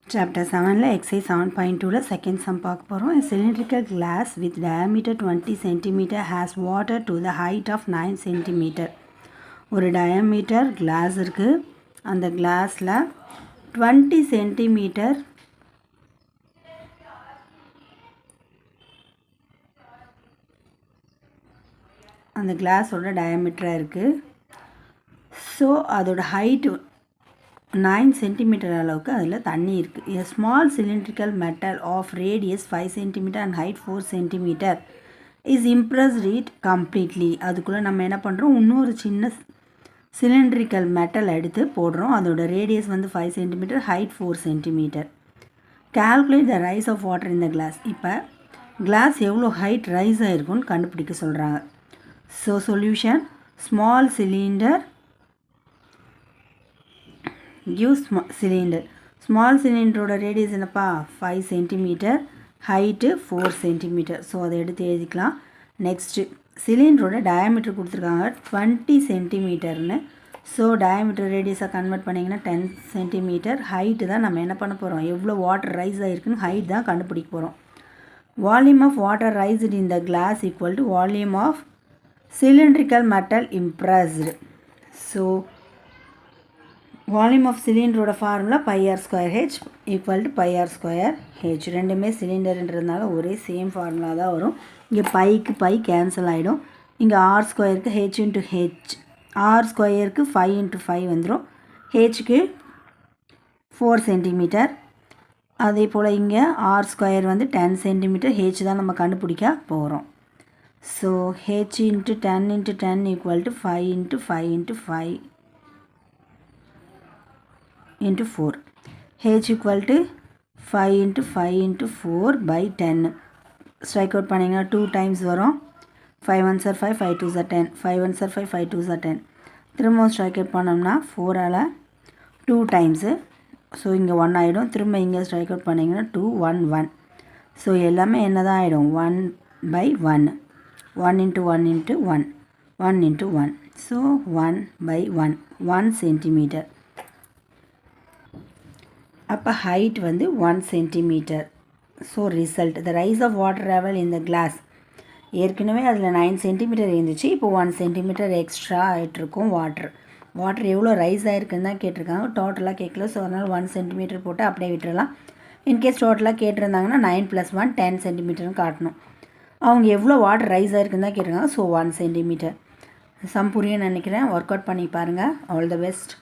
Chapter 7 exercise 7.2 second sum பார்க்க போகிறோம். A cylindrical glass with diameter 20 cm has water to the height of 9 cm. ஒரு diameter glass இருக்கு. அந்த glassல 20 cm அந்த glassோட diameter இருக்கு. ஸோ அதோட height 9 cm அளவுக்கு அதில் தண்ணி இருக்குது. A small cylindrical metal of radius 5 cm and height 4 cm is impressed it completely. அதுக்குள்ளே நம்ம என்ன பண்ணுறோம், இன்னொரு சின்ன சிலிண்ட்ரிக்கல் மெட்டல் எடுத்து போடுறோம். அதோட ரேடியஸ் வந்து 5 cm, height 4 cm. Calculate the rise of water in the glass. இப்போ கிளாஸ் எவ்வளோ ஹைட் ரைஸ் ஆகிருக்குன்னு கண்டுபிடிக்க சொல்கிறாங்க. So solution, small cylinder gives cylinder. Small cylinder radius என்னப்பா 5 cm, height 4 cm. ஸோ அதை எடுத்து எழுதிக்கலாம். நெக்ஸ்ட்டு சிலிண்டரோட டயாமீட்டர் கொடுத்துருக்காங்க 20 cm. ஸோ டயாமீட்டர் ரேடியஸை கன்வெர்ட் பண்ணிங்கன்னா 10 cm. ஹைட்டு தான் நம்ம என்ன பண்ண போகிறோம், எவ்வளோ வாட்டர் ரைஸ் ஆகிருக்குன்னு ஹைட் தான் கண்டுபிடிக்க போகிறோம். Volume of water raised in the glass equal to volume of cylindrical metal impressed. So volume of சிலிண்டரோட formula πr²h equal to πr²h. ரெண்டுமே சிலிண்டர்ன்றதுனால ஒரே சேம் ஃபார்முலா தான் வரும். இங்கே பைக்கு பை கேன்சல் ஆகிடும். இங்கே r²க்கு h இன்ட்டு ஹெச், r²க்கு 5 இன்ட்டு 5 வந்துடும். ஹெச்க்கு 4 cm. அதே போல் இங்கே r² வந்து 10 cm. ஹெச் தான் நம்ம கண்டுபிடிக்க போகிறோம். So H into 10 into 10 equal to 5 into 5 into 5 into 4. h equal to 5 into 5 into 4 by 10. Strike out பண்ணிங்கன்னா 2 times வரும். 5 1s are 5, 5 2s are 10, 5 1s are 5, 5 2s are 10. திரும்ப strike out பண்ணோம்னா 4ஆல் 2 times. So இங்கே 1 ஆகிடும். திரும்ப இங்கே strike out பண்ணிங்கன்னா 2 1 1. So எல்லாமே என்ன தான் ஆகிடும், 1 by 1. 1 into 1 into 1, 1 into 1. So 1 by 1, 1 cm. அப்போ ஹைட் வந்து 1 cm. So result, the rise of water level in the glass. ஏற்கனவே அதில் 9 cm இருந்துச்சு. இப்போ 1 cm எக்ஸ்ட்ரா ஆகிட்ருக்கும். வாட்டர் எவ்வளோ ரைஸ் ஆகிருக்குன்னு தான் கேட்டிருக்காங்க. டோட்டலாக கேட்கல. ஸோ அதனால் 1 cm போட்டு அப்படியே விட்டுறலாம். இன்கேஸ் டோட்டலாக கேட்டிருந்தாங்கன்னா 9 + 1 10 cm காட்டணும். அவங்க எவ்வளோ வாட்டர் ரைஸ் ஆகிருக்குன்னு தான் கேட்டிருக்காங்க. So 1 cm. சம் புரியும்னு நினைக்கிறேன். ஒர்க் அவுட் பண்ணி பாருங்கள். All the best.